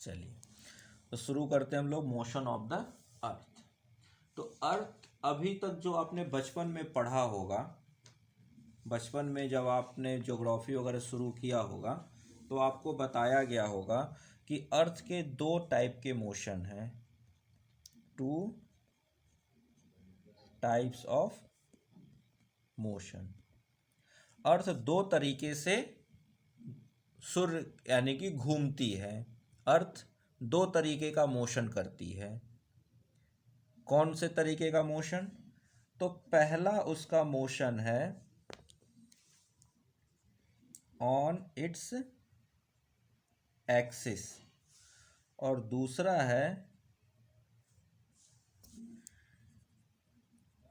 चलिए तो शुरू करते हैं हम लोग मोशन ऑफ द अर्थ। तो अर्थ अभी तक जो आपने बचपन में पढ़ा होगा, बचपन में जब आपने ज्योग्राफी वगैरह शुरू किया होगा तो आपको बताया गया होगा कि अर्थ के दो टाइप के मोशन हैं, टू टाइप्स ऑफ मोशन। अर्थ दो तरीके से सूर्य यानी कि घूमती है। अर्थ दो तरीके का मोशन करती है। कौन से तरीके का मोशन? तो पहला उसका मोशन है ऑन इट्स एक्सिस और दूसरा है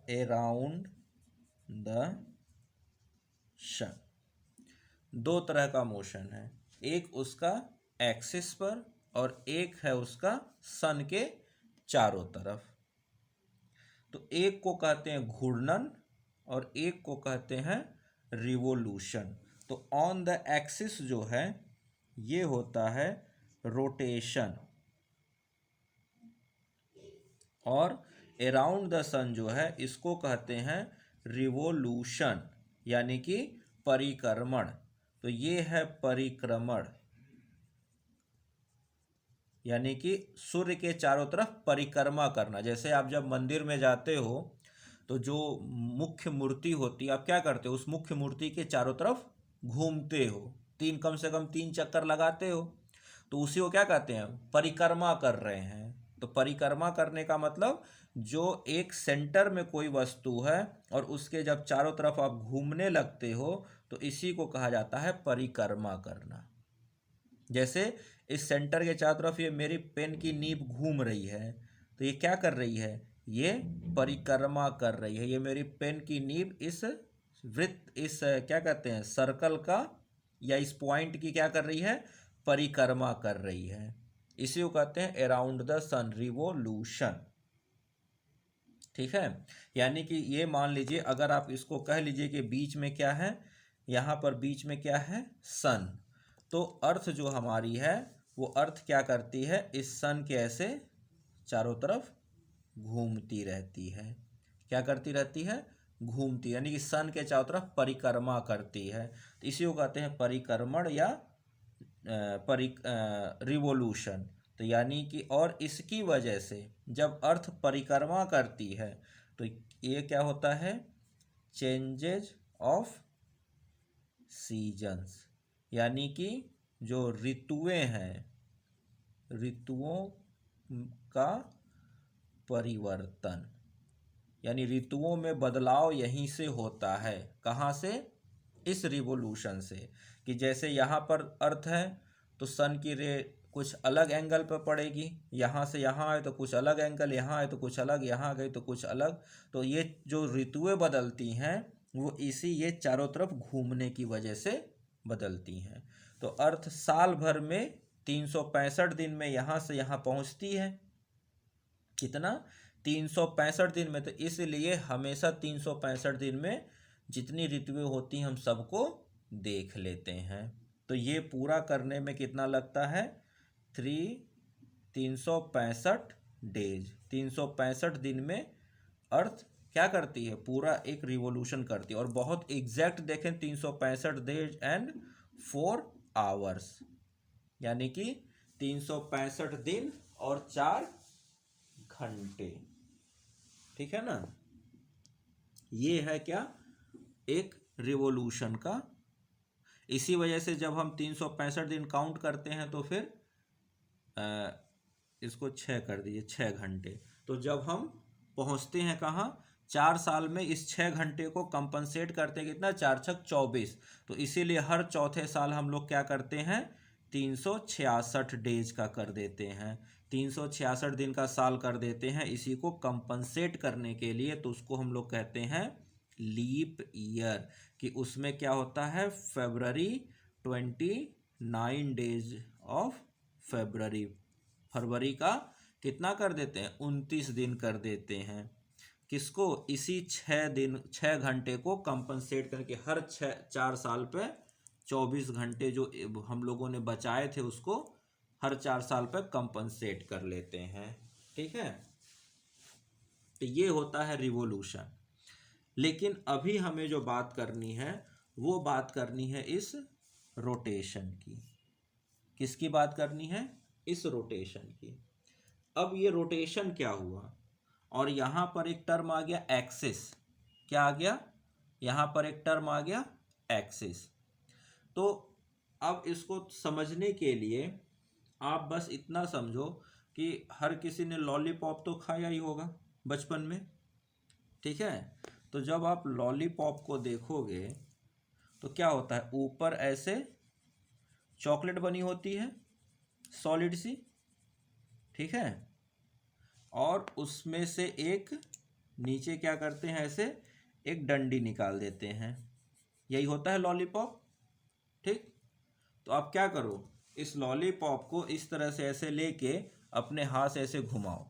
अराउंड द सन। दो तरह का मोशन है, एक उसका एक्सिस पर और एक है उसका सन के चारों तरफ। तो एक को कहते हैं घूर्णन और एक को कहते हैं रिवोल्यूशन। तो ऑन द एक्सिस जो है ये होता है रोटेशन और अराउंड द सन जो है इसको कहते हैं रिवोल्यूशन यानी कि परिक्रमण। तो ये है परिक्रमण यानी कि सूर्य के चारों तरफ परिक्रमा करना। जैसे आप जब मंदिर में जाते हो तो जो मुख्य मूर्ति होती है आप क्या करते हो, उस मुख्य मूर्ति के चारों तरफ घूमते हो, कम से कम 3 चक्कर लगाते हो। तो उसी को क्या कहते हैं, परिक्रमा कर रहे हैं। तो परिक्रमा करने का मतलब जो एक सेंटर में कोई वस्तु है और उसके जब चारों तरफ आप घूमने लगते हो तो इसी को कहा जाता है परिक्रमा करना। जैसे इस सेंटर के चारों तरफ ये मेरी पेन की नीब घूम रही है, तो ये क्या कर रही है, ये परिक्रमा कर रही है। ये मेरी पेन की नीब इस वृत्त, इस क्या कहते हैं सर्कल का या इस पॉइंट की क्या कर रही है, परिक्रमा कर रही है। इसी को कहते हैं अराउंड द सन, रिवोल्यूशन। ठीक है, यानी कि ये मान लीजिए अगर आप इसको कह लीजिए कि बीच में क्या है, यहाँ पर बीच में क्या है, सन। तो अर्थ जो हमारी है वो अर्थ क्या करती है, इस सन के ऐसे चारों तरफ घूमती रहती है। क्या करती रहती है, घूमती, यानी कि सन के चारों तरफ परिक्रमा करती है। तो इसी को कहते हैं परिक्रमण या रिवोल्यूशन। तो यानी कि और इसकी वजह से जब अर्थ परिक्रमा करती है तो ये क्या होता है, चेंजेज ऑफ सीजन्स, यानी कि जो ऋतुएं हैं, ऋतुओं का परिवर्तन, यानी ऋतुओं में बदलाव यहीं से होता है। कहाँ से, इस रिवोल्यूशन से। कि जैसे यहाँ पर अर्थ है तो सन की रे कुछ अलग एंगल पर पड़ेगी, यहाँ से यहाँ आए तो कुछ अलग एंगल, यहाँ आए तो कुछ अलग, यहाँ गई तो कुछ अलग। तो ये जो ऋतुएं बदलती हैं वो इसी ये चारों तरफ घूमने की वजह से बदलती हैं। तो अर्थ साल भर में 365 दिन में यहाँ से यहाँ पहुँचती है। कितना, 365 दिन में। तो इसलिए हमेशा 365 दिन में जितनी ऋतुएं होती हैं हम सबको देख लेते हैं। तो ये पूरा करने में कितना लगता है, 365 डेज। 365 दिन में अर्थ क्या करती है, पूरा एक रिवोल्यूशन करती है। और बहुत एग्जैक्ट देखें, 365 डेज एंड 4 आवर्स, यानी कि 365 दिन और 4 घंटे। ठीक है ना, ये है क्या, एक रिवोल्यूशन का। इसी वजह से जब हम 365 दिन काउंट करते हैं तो फिर इसको 6 कर दीजिए, 6 घंटे। तो जब हम पहुंचते हैं कहाँ, 4 साल में इस 6 घंटे को कंपनसेट करते हैं, कितना, 4 छक 24। तो इसीलिए हर चौथे साल हम लोग क्या करते हैं, 366 डेज का कर देते हैं, 366 दिन का साल कर देते हैं, इसी को कंपनसेट करने के लिए। तो उसको हम लोग कहते हैं लीप ईयर। कि उसमें क्या होता है, फरवरी 29 डेज ऑफ फरवरी, फरवरी का कितना कर देते हैं, 29 दिन कर देते हैं। किसको, इसी 6 दिन 6 घंटे को कंपनसेट करके हर 4 साल पे 24 घंटे जो हम लोगों ने बचाए थे उसको हर 4 साल पर कंपनसेट कर लेते हैं। ठीक है, तो ये होता है रिवोल्यूशन। लेकिन अभी हमें जो बात करनी है वो बात करनी है इस रोटेशन की। किसकी बात करनी है? इस रोटेशन की। अब ये रोटेशन क्या हुआ, और यहां पर एक टर्म आ गया एक्सिस। क्या आ गया? यहां पर एक टर्म आ गया एक्सिस। तो अब इसको समझने के लिए आप बस इतना समझो कि हर किसी ने लॉलीपॉप तो खाया ही होगा बचपन में। ठीक है, तो जब आप लॉलीपॉप को देखोगे तो क्या होता है, ऊपर ऐसे चॉकलेट बनी होती है सॉलिड सी। ठीक है, और उसमें से एक नीचे क्या करते हैं, ऐसे एक डंडी निकाल देते हैं। यही होता है लॉलीपॉप। ठीक, तो आप क्या करो, इस लॉलीपॉप को इस तरह से ऐसे लेके अपने हाथ से ऐसे घुमाओ।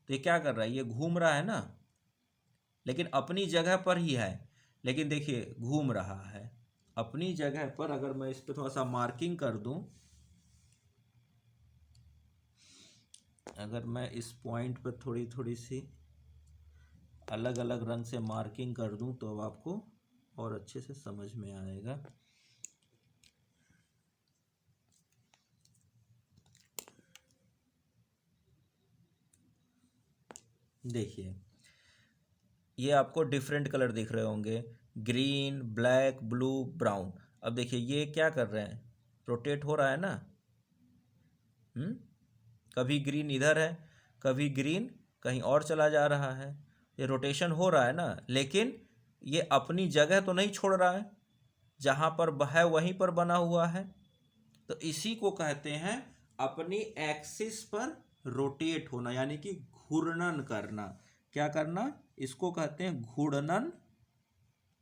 तो ये क्या कर रहा है, ये घूम रहा है ना, लेकिन अपनी जगह पर ही है। लेकिन देखिए घूम रहा है अपनी जगह पर। अगर मैं इस पर थोड़ा सा मार्किंग कर दूं, अगर मैं इस पॉइंट पर थोड़ी थोड़ी सी अलग अलग रंग से मार्किंग कर दूं तो अब आपको और अच्छे से समझ में आएगा। देखिए ये आपको डिफरेंट कलर दिख रहे होंगे, ग्रीन, ब्लैक, ब्लू, ब्राउन। अब देखिए ये क्या कर रहे हैं, रोटेट हो रहा है ना। कभी ग्रीन इधर है, कभी ग्रीन कहीं और चला जा रहा है। ये रोटेशन हो रहा है ना, लेकिन ये अपनी जगह तो नहीं छोड़ रहा है, जहाँ पर है वहीं पर बना हुआ है। तो इसी को कहते हैं अपनी एक्सिस पर रोटेट होना, यानी कि घूर्णन करना। क्या करना? इसको कहते हैं घूर्णन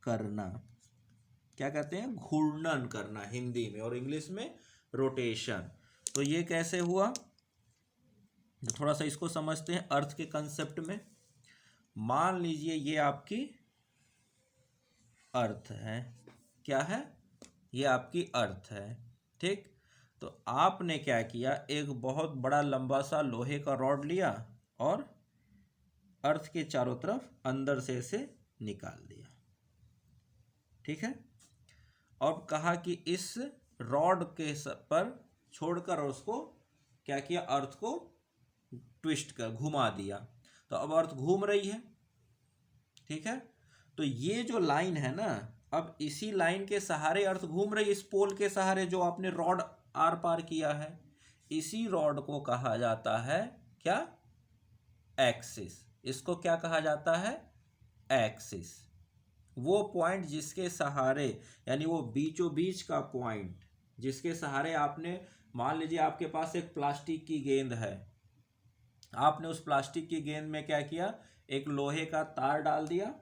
करना। क्या कहते हैं? घूर्णन करना हिंदी में, और इंग्लिश में रोटेशन। तो ये कैसे हुआ, थोड़ा सा इसको समझते हैं अर्थ के कंसेप्ट में। मान लीजिए ये आपकी अर्थ है। क्या है? ये आपकी अर्थ है। ठीक, तो आपने क्या किया, एक बहुत बड़ा लंबा सा लोहे का रॉड लिया और अर्थ के चारों तरफ अंदर से इसे निकाल दिया। ठीक है, अब कहा कि इस रॉड के पर छोड़कर उसको क्या किया, अर्थ को ट्विस्ट कर घुमा दिया। तो अब अर्थ घूम रही है। ठीक है, तो ये जो लाइन है ना, अब इसी लाइन के सहारे अर्थ घूम रही है, इस पोल के सहारे जो आपने रॉड आर पार किया है। इसी रॉड को कहा जाता है क्या? एक्सिस। इसको क्या कहा जाता है? एक्सिस। वो पॉइंट जिसके सहारे, यानी वो बीचों बीच का पॉइंट जिसके सहारे आपने, मान लीजिए आपके पास एक प्लास्टिक की गेंद है। आपने उस प्लास्टिक की गेंद में क्या किया, एक लोहे का तार डाल दिया।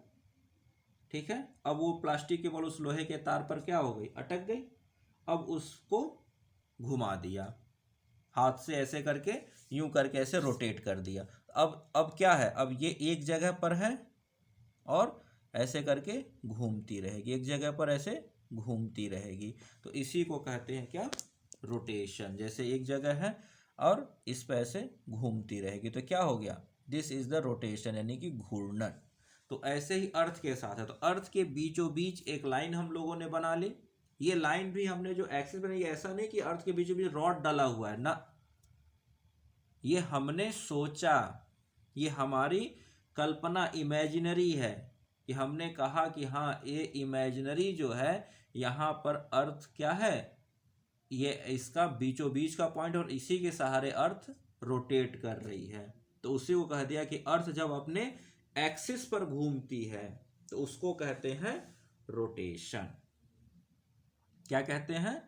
ठीक है, अब वो प्लास्टिक की बॉल उस लोहे के तार पर क्या हो गई, अटक गई। अब उसको घुमा दिया हाथ से, ऐसे करके यूं करके ऐसे रोटेट कर दिया। अब क्या है, अब ये एक जगह पर है और ऐसे करके घूमती रहेगी, एक जगह पर ऐसे घूमती रहेगी। तो इसी को कहते हैं क्या? रोटेशन। जैसे एक जगह है और इस पर ऐसे घूमती रहेगी, तो क्या हो गया, दिस इज द रोटेशन, यानी कि घूर्णन। तो ऐसे ही अर्थ के साथ है। तो अर्थ के बीचों बीच एक लाइन हम लोगों ने बना ली। ये लाइन भी हमने जो एक्सिस बनाई, ऐसा नहीं कि अर्थ के बीचों बीच रॉड डाला हुआ है ना, ये हमने सोचा, ये हमारी कल्पना, इमेजिनरी है, कि हमने कहा कि हाँ ये इमेजिनरी जो है, यहाँ पर अर्थ क्या है, ये इसका बीचों बीच का पॉइंट, और इसी के सहारे अर्थ रोटेट कर रही है। तो उसी को कह दिया कि अर्थ जब अपने एक्सिस पर घूमती है तो उसको कहते हैं रोटेशन। क्या कहते हैं?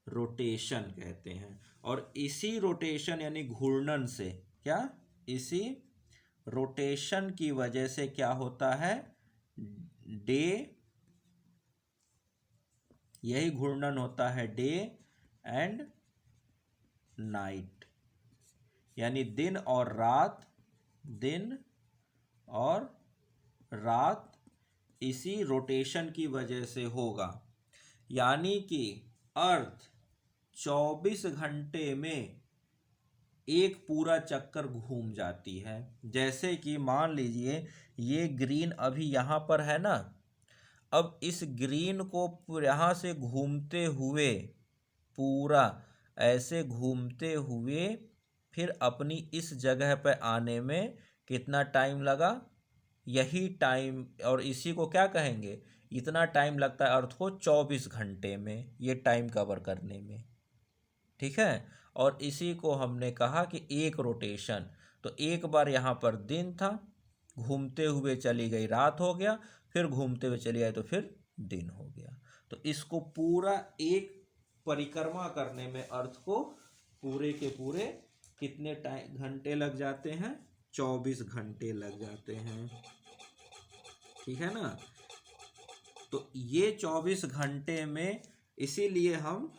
रोटेशन कहते हैं। और इसी रोटेशन यानी घूर्णन से, क्या, इसी रोटेशन की वजह से क्या होता है, डे, यही घूर्णन होता है डे एंड नाइट, यानी दिन और रात, दिन और रात इसी रोटेशन की वजह से होगा। यानी कि अर्थ 24 घंटे में एक पूरा चक्कर घूम जाती है। जैसे कि मान लीजिए ये ग्रीन अभी यहाँ पर है ना, अब इस ग्रीन को यहाँ से घूमते हुए पूरा ऐसे घूमते हुए फिर अपनी इस जगह पर आने में कितना टाइम लगा, यही टाइम, और इसी को क्या कहेंगे, इतना टाइम लगता है अर्थ को 24 घंटे में ये टाइम कवर करने में। ठीक है, और इसी को हमने कहा कि एक रोटेशन, तो एक बार यहाँ पर दिन था, घूमते हुए चली गई रात हो गया, फिर घूमते हुए चली आई तो फिर दिन हो गया। तो इसको पूरा एक परिक्रमा करने में अर्थ को पूरे के पूरे कितने टाइम घंटे लग जाते हैं, 24 घंटे लग जाते हैं। ठीक है ना, तो ये 24 घंटे में, इसीलिए हम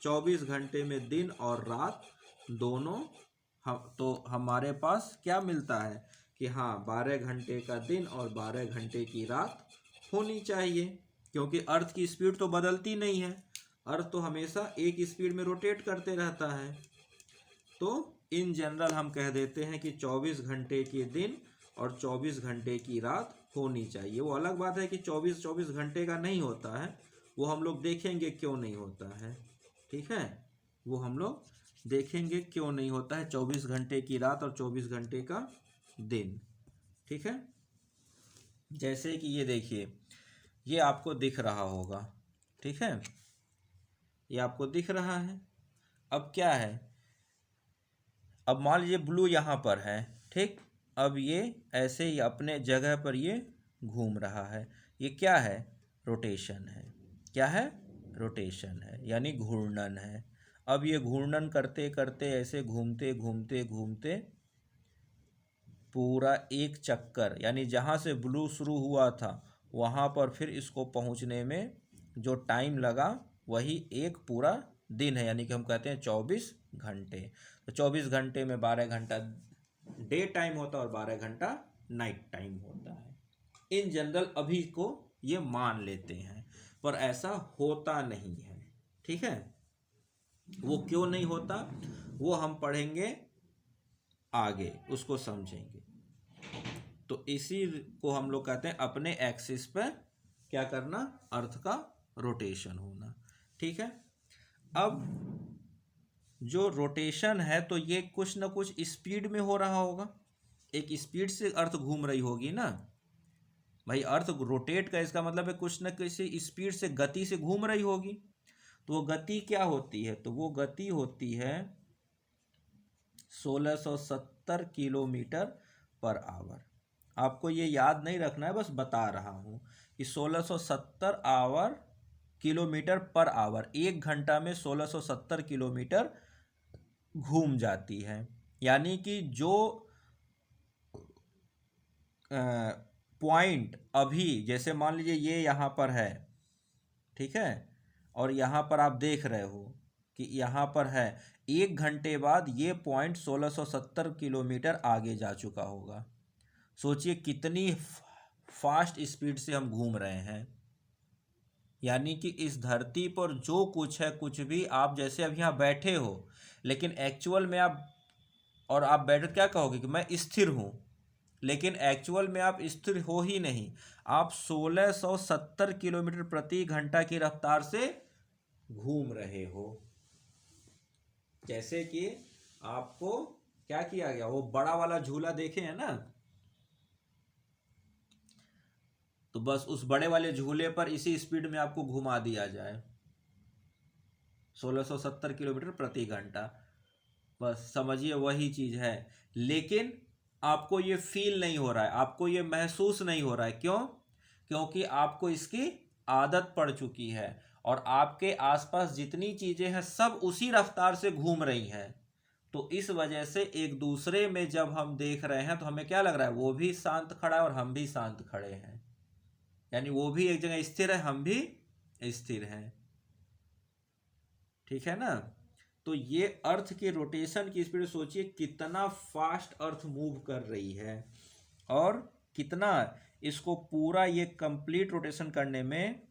24 घंटे में दिन और रात दोनों तो हमारे पास क्या मिलता है कि हाँ 12 घंटे का दिन और 12 घंटे की रात होनी चाहिए, क्योंकि अर्थ की स्पीड तो बदलती नहीं है, अर्थ तो हमेशा एक स्पीड में रोटेट करते रहता है। तो इन जनरल हम कह देते हैं कि 24 घंटे के दिन और 24 घंटे की रात होनी चाहिए। वो अलग बात है कि 24 घंटे का नहीं होता है, वो हम लोग देखेंगे क्यों नहीं होता है। ठीक है, वो हम लोग देखेंगे क्यों नहीं होता है 24 घंटे की रात और 24 घंटे का दिन। ठीक है, जैसे कि ये देखिए, ये आपको दिख रहा होगा। ठीक है, ये आपको दिख रहा है। अब क्या है, अब मान लीजिए ब्लू यहाँ पर है, ठीक, अब ये ऐसे ही अपने जगह पर ये घूम रहा है, ये क्या है, रोटेशन है। क्या है, रोटेशन है, यानी घूर्णन है। अब ये घूर्णन करते करते ऐसे घूमते घूमते घूमते पूरा एक चक्कर, यानी जहाँ से ब्लू शुरू हुआ था वहाँ पर फिर इसको पहुँचने में जो टाइम लगा वही एक पूरा दिन है, यानी कि हम कहते हैं 24 घंटे। तो 24 घंटे में 12 घंटा डे टाइम होता है और 12 घंटा नाइट टाइम होता है। इन जनरल अभी को ये मान लेते हैं, पर ऐसा होता नहीं है। ठीक है, वो क्यों नहीं होता वो हम पढ़ेंगे आगे, उसको समझेंगे। तो इसी को हम लोग कहते हैं अपने एक्सिस पर क्या करना, अर्थ का रोटेशन होना। ठीक है, अब जो रोटेशन है तो ये कुछ ना कुछ स्पीड में हो रहा होगा, एक स्पीड से अर्थ घूम रही होगी ना भाई, अर्थ रोटेट का इसका मतलब है कुछ ना किसी स्पीड से, गति से घूम रही होगी। तो वो गति क्या होती है, तो वो गति होती है 1670 किलोमीटर पर आवर। आपको ये याद नहीं रखना है, बस बता रहा हूँ कि 1670 किलोमीटर पर आवर, एक घंटा में 1670 किलोमीटर घूम जाती है। यानी कि जो पॉइंट अभी, जैसे मान लीजिए ये यहाँ पर है, ठीक है, और यहाँ पर आप देख रहे हो कि यहाँ पर है, एक घंटे बाद ये पॉइंट 1670 किलोमीटर आगे जा चुका होगा। सोचिए कितनी फास्ट स्पीड से हम घूम रहे हैं। यानी कि इस धरती पर जो कुछ है, कुछ भी, आप जैसे अब यहाँ बैठे हो, लेकिन एक्चुअल में आप बैठे क्या कहोगे कि मैं स्थिर हूँ, लेकिन एक्चुअल में आप स्थिर हो ही नहीं, आप 1670 किलोमीटर प्रति घंटा की रफ्तार से घूम रहे हो। जैसे कि आपको क्या किया गया, वो बड़ा वाला झूला देखे हैं ना, तो बस उस बड़े वाले झूले पर इसी स्पीड में आपको घुमा दिया जाए 1670 किलोमीटर प्रति घंटा, बस समझिए वही चीज है। लेकिन आपको ये फील नहीं हो रहा है, आपको ये महसूस नहीं हो रहा है। क्यों? क्योंकि आपको इसकी आदत पड़ चुकी है और आपके आसपास जितनी चीजें हैं सब उसी रफ्तार से घूम रही हैं। तो इस वजह से एक दूसरे में जब हम देख रहे हैं तो हमें क्या लग रहा है, वो भी शांत खड़ा है और हम भी शांत खड़े हैं, यानी वो भी एक जगह स्थिर है, हम भी स्थिर हैं। ठीक है ना, तो ये अर्थ के रोटेशन की स्पीड सोचिए कितना फास्ट अर्थ मूव कर रही है और कितना, इसको पूरा ये कंप्लीट रोटेशन करने में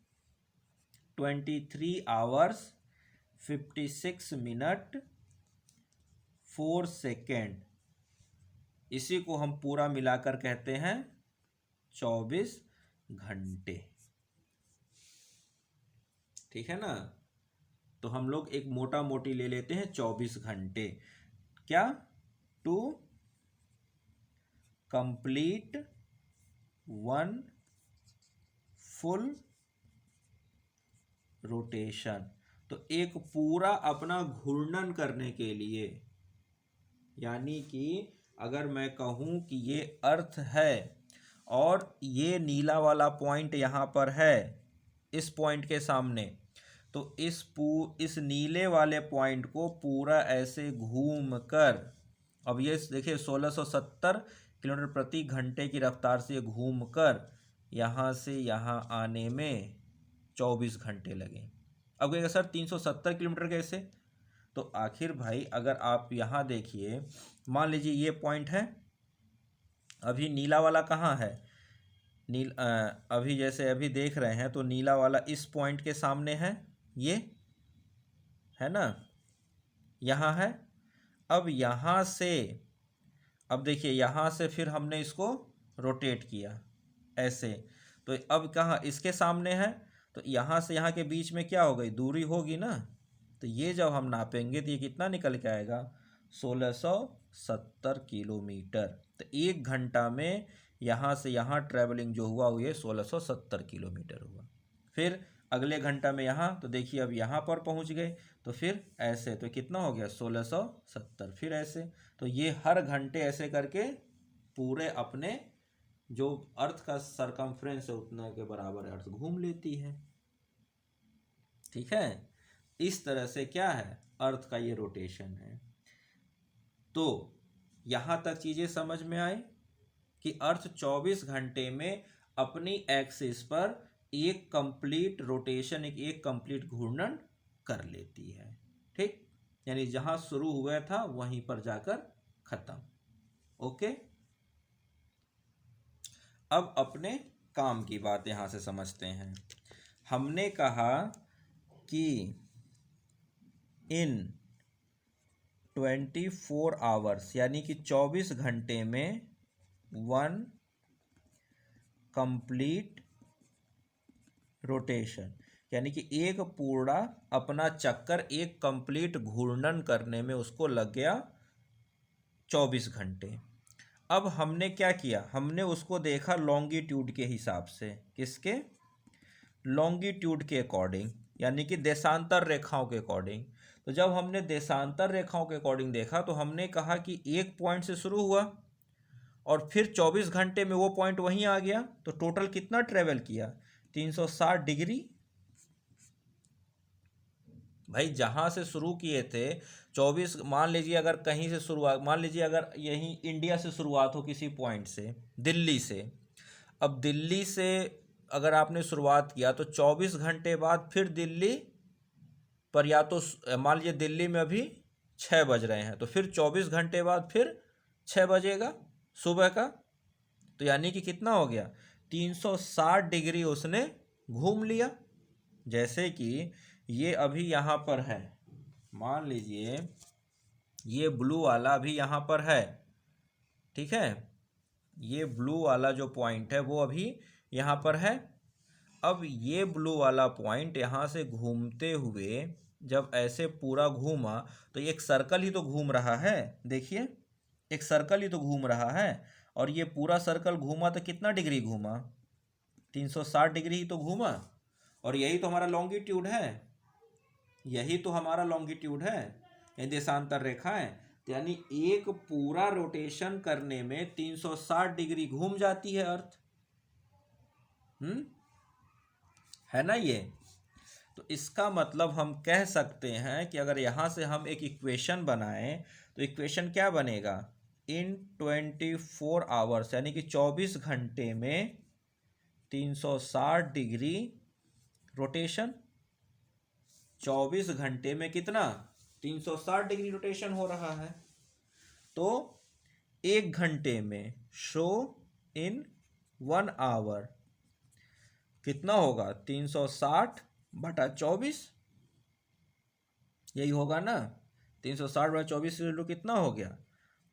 23 आवर्स 56 मिनट 4 सेकेंड। इसी को हम पूरा मिलाकर कहते हैं 24 घंटे। ठीक है ना। तो हम लोग एक मोटा मोटी ले लेते हैं 24 घंटे। क्या? To complete one full rotation. तो एक पूरा अपना घूर्णन करने के लिए, यानी कि अगर मैं कहूं कि ये अर्थ है और ये नीला वाला पॉइंट यहाँ पर है इस पॉइंट के सामने, तो इस नीले वाले पॉइंट को पूरा ऐसे घूम कर, अब ये देखिए 1670 किलोमीटर प्रति घंटे की रफ्तार से घूम कर यहाँ से यहाँ आने में 24 घंटे लगे। अब कहेगा सर 370 किलोमीटर कैसे? तो आखिर भाई अगर आप यहाँ देखिए, मान लीजिए ये पॉइंट है, अभी नीला वाला कहाँ है? अभी जैसे अभी देख रहे हैं तो नीला वाला इस पॉइंट के सामने है, ये है ना, यहाँ है। अब यहाँ से, अब देखिए यहाँ से फिर हमने इसको रोटेट किया ऐसे, तो अब कहाँ इसके सामने है, तो यहाँ से यहाँ के बीच में क्या हो गई? दूरी होगी ना। तो ये जब हम नापेंगे तो ये कितना निकल के आएगा? 1670 किलोमीटर। तो 1 घंटा में यहाँ से यहाँ ट्रैवलिंग जो हुआ वो ये 1670 किलोमीटर हुआ। फिर अगले घंटा में यहाँ, तो देखिए अब यहाँ पर पहुँच गए, तो फिर ऐसे, तो कितना हो गया? 1670। फिर ऐसे, तो ये हर घंटे ऐसे करके पूरे अपने जो अर्थ का सरकमफ्रेंस है उतना के बराबर अर्थ घूम लेती है। ठीक है। इस तरह से क्या है? अर्थ का ये रोटेशन है। तो यहाँ तक चीज़ें समझ में आए कि अर्थ 24 घंटे में अपनी एक्सिस पर एक कंप्लीट रोटेशन, एक कंप्लीट घूर्णन कर लेती है। ठीक, यानी जहाँ शुरू हुआ था वहीं पर जाकर खत्म। ओके, अब अपने काम की बात यहाँ से समझते हैं। हमने कहा कि इन 24 आवर्स, यानी कि 24 घंटे में वन कंप्लीट रोटेशन, यानी कि एक पूरा अपना चक्कर, एक कंप्लीट घूर्णन करने में उसको लग गया 24 घंटे। अब हमने क्या किया? हमने उसको देखा लॉन्गिट्यूड के हिसाब से। किसके? लॉन्गिट्यूड के अकॉर्डिंग, यानी कि देशांतर रेखाओं के अकॉर्डिंग। तो जब हमने देशांतर रेखाओं के अकॉर्डिंग देखा तो हमने कहा कि एक पॉइंट से शुरू हुआ और फिर 24 घंटे में वो पॉइंट वहीं आ गया, तो टोटल कितना ट्रेवल किया? 360 डिग्री। भाई जहाँ से शुरू किए थे 24, मान लीजिए अगर कहीं से शुरुआत, मान लीजिए अगर यहीं इंडिया से शुरुआत हो किसी पॉइंट से, दिल्ली से, अब दिल्ली से अगर आपने शुरुआत किया तो 24 घंटे बाद फिर दिल्ली पर, या तो मान लीजिए दिल्ली में अभी 6 बज रहे हैं, तो फिर 24 घंटे बाद फिर 6 बजेगा सुबह का, तो यानी कि कितना हो गया? 360 डिग्री उसने घूम लिया। जैसे कि ये अभी यहाँ पर है, मान लीजिए ये ब्लू वाला अभी यहाँ पर है, ठीक है, ये ब्लू वाला जो पॉइंट है वो अभी यहाँ पर है। अब ये ब्लू वाला पॉइंट यहाँ से घूमते हुए जब ऐसे पूरा घूमा तो एक सर्कल ही तो घूम रहा है, देखिए एक सर्कल ही तो घूम रहा है, और ये पूरा सर्कल घूमा तो कितना डिग्री घूमा? 360 डिग्री ही तो घूमा, और यही तो हमारा लॉन्गिट्यूड है, यही तो हमारा लॉन्गिट्यूड है, ये देशांतर रेखा है। तो यानी एक पूरा रोटेशन करने में 360 डिग्री घूम जाती है अर्थ। है ना ये। तो इसका मतलब हम कह सकते हैं कि अगर यहाँ से हम एक इक्वेशन बनाएं तो इक्वेशन क्या बनेगा? इन 24 आवर्स, यानी कि 24 घंटे में 360 डिग्री रोटेशन। 24 घंटे में कितना? 360 डिग्री रोटेशन हो रहा है। तो 1 घंटे में, शो इन 1 आवर, कितना होगा? 360 बटा 24, यही होगा ना। 360/24 कितना हो गया?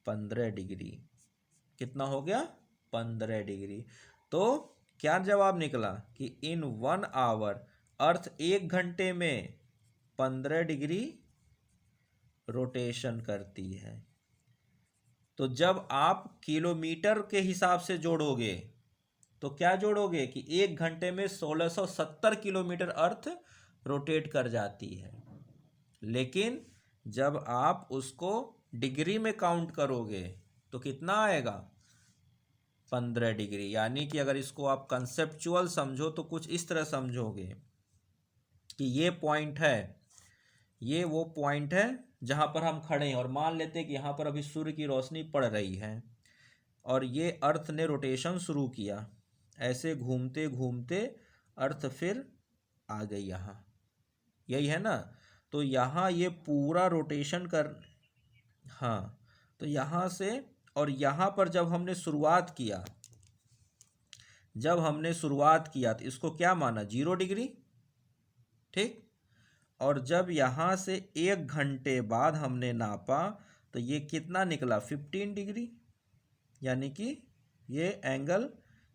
15 डिग्री। कितना हो गया? 15 डिग्री। तो क्या जवाब निकला कि इन 1 आवर अर्थ 1 घंटे में 15 डिग्री रोटेशन करती है। तो जब आप किलोमीटर के हिसाब से जोड़ोगे तो क्या जोड़ोगे कि 1 घंटे में 1670 किलोमीटर अर्थ रोटेट कर जाती है। लेकिन जब आप उसको डिग्री में काउंट करोगे तो कितना आएगा? 15 डिग्री। यानी कि अगर इसको आप कंसेप्चुअल समझो तो कुछ इस तरह समझोगे कि ये पॉइंट है, ये वो पॉइंट है जहाँ पर हम खड़े हैं, और मान लेते हैं कि यहाँ पर अभी सूर्य की रोशनी पड़ रही है और ये अर्थ ने रोटेशन शुरू किया। ऐसे घूमते घूमते अर्थ फिर आ गई यहाँ, यही है ना। तो यहाँ ये पूरा रोटेशन कर, हाँ, तो यहाँ से और यहाँ पर जब हमने शुरुआत किया, तो इसको क्या माना? 0 डिग्री, ठीक। और जब यहाँ से 1 घंटे बाद हमने नापा तो ये कितना निकला? 15 डिग्री। यानी कि ये एंगल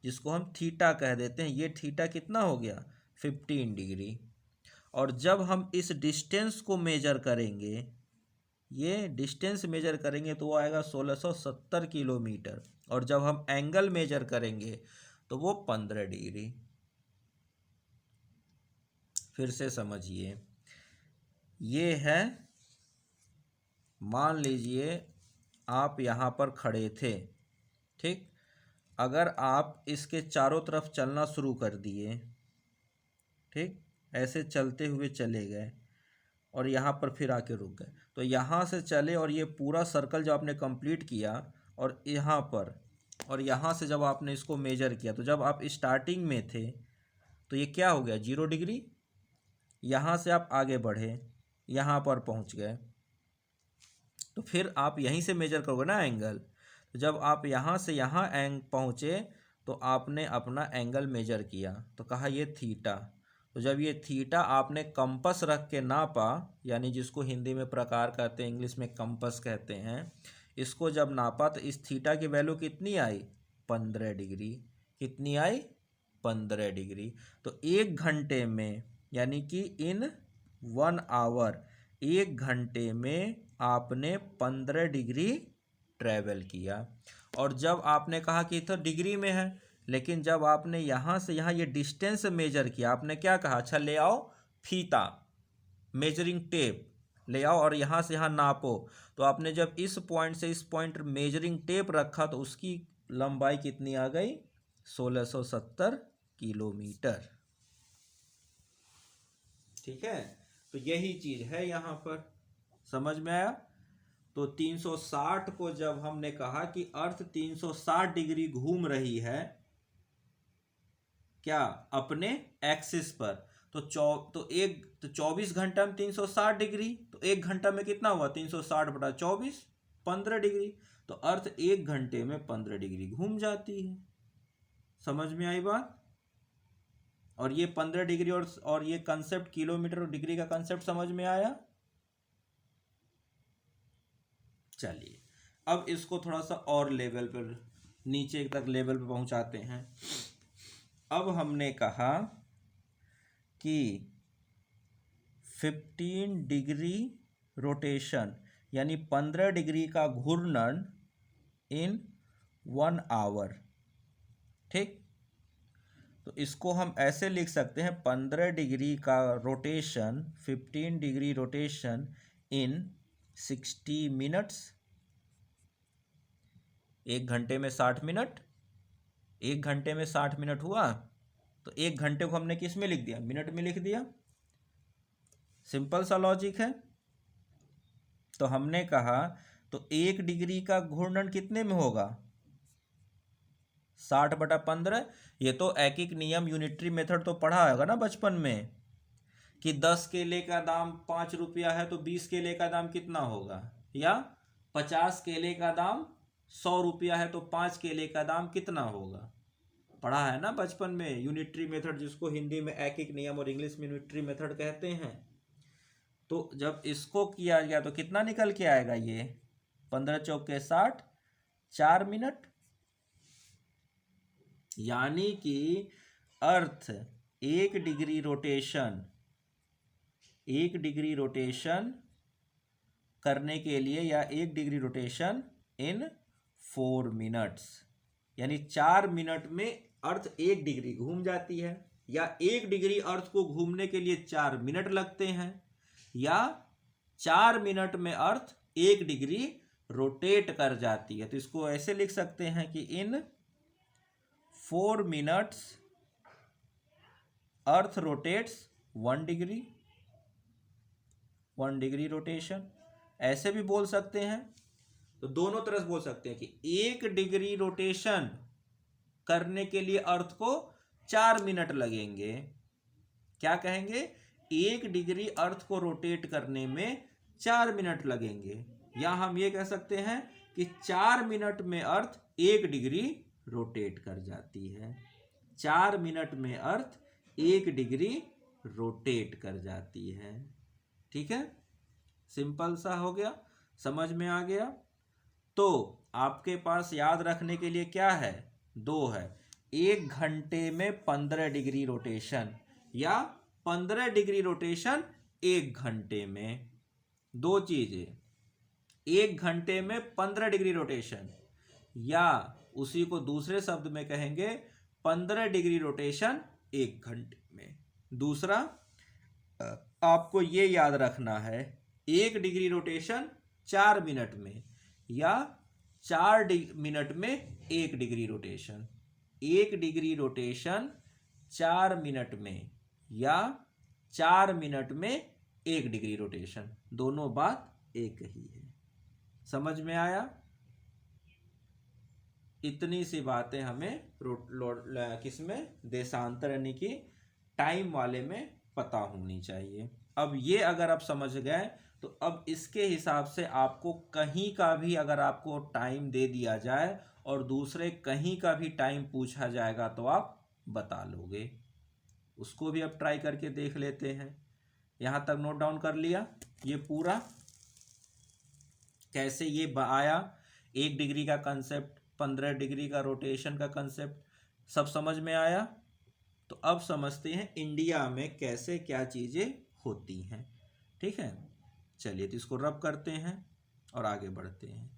जिसको हम थीटा कह देते हैं, ये थीटा कितना हो गया? 15 डिग्री। और जब हम इस डिस्टेंस को मेजर करेंगे, ये डिस्टेंस मेजर करेंगे तो वो आएगा 1670 किलोमीटर। और जब हम एंगल मेजर करेंगे तो वो 15 डिग्री। फिर से समझिए, ये है, मान लीजिए आप यहाँ पर खड़े थे, ठीक। अगर आप इसके चारों तरफ चलना शुरू कर दिए, ठीक, ऐसे चलते हुए चले गए और यहाँ पर फिर आके रुक गए, तो यहाँ से चले और ये पूरा सर्कल जब आपने कंप्लीट किया और यहाँ पर, और यहाँ से जब आपने इसको मेजर किया, तो जब आप स्टार्टिंग में थे तो ये क्या हो गया? 0 डिग्री। यहाँ से आप आगे बढ़े, यहाँ पर पहुँच गए, तो फिर आप यहीं से मेजर करोगे ना एंगल। तो जब आप यहाँ से यहाँ पहुँचे तो आपने अपना एंगल मेजर किया, तो कहा ये थीटा। तो जब ये थीटा आपने कंपस रख के नापा, यानी जिसको हिंदी में प्रकार कहते हैं, इंग्लिश में कंपस कहते हैं, इसको जब नापा तो इस थीटा की वैल्यू कितनी आई? 15 डिग्री। कितनी आई? 15 डिग्री। तो 1 घंटे में, यानी कि इन 1 आवर, 1 घंटे में आपने 15 डिग्री ट्रैवल किया। और जब आपने कहा कि तो डिग्री में है, लेकिन जब आपने यहाँ से यहाँ ये डिस्टेंस मेजर किया, आपने क्या कहा? अच्छा ले आओ फीता, मेजरिंग टेप ले आओ और यहाँ से यहाँ नापो। तो आपने जब इस पॉइंट से इस पॉइंट मेजरिंग टेप रखा तो उसकी लंबाई कितनी आ गई? 1670 किलोमीटर। ठीक है, तो यही चीज है यहाँ पर, समझ में आया? तो 360 को जब हमने कहा कि अर्थ 360 डिग्री घूम रही है, क्या? अपने एक्सिस पर, तो 24 घंटा में 360 डिग्री, तो 1 घंटा में कितना हुआ? 360/24, 15 डिग्री। तो अर्थ 1 घंटे में 15 डिग्री घूम जाती है। समझ में आई बात? और ये 15 डिग्री और ये कंसेप्ट किलोमीटर और डिग्री का कंसेप्ट समझ में आया? चलिए अब इसको थोड़ा सा और लेवल पर, नीचे तक लेवल पर पहुंचाते हैं। अब हमने कहा कि 15 डिग्री रोटेशन, यानी 15 डिग्री का घूर्णन इन 1 आवर, ठीक। तो इसको हम ऐसे लिख सकते हैं, 15 डिग्री का रोटेशन, 15 डिग्री रोटेशन इन 60 मिनट्स। 1 घंटे में 60 मिनट, 1 घंटे में 60 मिनट हुआ, तो 1 घंटे को हमने किस में लिख दिया? मिनट में लिख दिया। सिंपल सा लॉजिक है। तो हमने कहा तो 1 डिग्री का घूर्णन कितने में होगा? 60/15। ये तो एकिक नियम, यूनिटरी मेथड तो पढ़ा होगा ना बचपन में, कि 10 केले का दाम 5 रुपया है तो 20 केले का दाम कितना होगा? या 50 केले का दाम 100 रुपया है तो 5 केले का दाम कितना होगा? पढ़ा है ना बचपन में यूनिटरी मेथड, जिसको हिंदी में एकिक नियम और इंग्लिश में यूनिटरी मेथड कहते हैं। तो जब इसको किया गया तो कितना निकल के आएगा ये 15 चौके 60, 4 मिनट। यानी कि अर्थ 1 डिग्री रोटेशन करने के लिए, या 1 डिग्री रोटेशन इन 4 मिनट्स, यानी 4 मिनट में अर्थ 1 डिग्री घूम जाती है, या 1 डिग्री अर्थ को घूमने के लिए 4 मिनट लगते हैं, या 4 मिनट में अर्थ 1 डिग्री रोटेट कर जाती है। तो इसको ऐसे लिख सकते हैं कि इन 4 मिनट्स अर्थ रोटेट्स 1 डिग्री, 1 डिग्री रोटेशन। ऐसे भी बोल सकते हैं, तो दोनों तरह से बोल सकते हैं कि 1 डिग्री रोटेशन करने के लिए अर्थ को 4 मिनट लगेंगे। क्या कहेंगे? 1 डिग्री अर्थ को रोटेट करने में 4 मिनट लगेंगे। या हम ये कह सकते हैं कि 4 मिनट में अर्थ 1 डिग्री रोटेट कर जाती है। 4 मिनट में अर्थ 1 डिग्री रोटेट कर जाती है। ठीक है, सिंपल सा हो गया, समझ में आ गया। तो आपके पास याद रखने के लिए क्या है? 2 है। 1 घंटे में 15 डिग्री रोटेशन, या 15 डिग्री रोटेशन 1 घंटे में। 2 चीजें, 1 घंटे में 15 डिग्री रोटेशन, या उसी को दूसरे शब्द में कहेंगे 15 डिग्री रोटेशन 1 घंटे में। दूसरा आपको ये याद रखना है, 1 डिग्री रोटेशन 4 मिनट में, या 4 मिनट में 1 degree rotation. 1 degree rotation 4 minute में, या 4 मिनट में 1 डिग्री रोटेशन। दोनों बात एक ही है। समझ में आया? इतनी सी बातें हमें किसमें, देशांतर यानी कि टाइम वाले में पता होनी चाहिए। अब ये अगर आप समझ गए तो अब इसके हिसाब से आपको कहीं का भी अगर आपको टाइम दे दिया जाए और दूसरे कहीं का भी टाइम पूछा जाएगा तो आप बता लोगे। उसको भी अब ट्राई करके देख लेते हैं। यहाँ तक नोट डाउन कर लिया ये पूरा, कैसे ये आया, 1 डिग्री का कंसेप्ट, 15 डिग्री का रोटेशन का कंसेप्ट, सब समझ में आया। तो अब समझते हैं इंडिया में कैसे क्या चीज़ें होती हैं। ठीक है, चलिए तो इसको रब करते हैं और आगे बढ़ते हैं।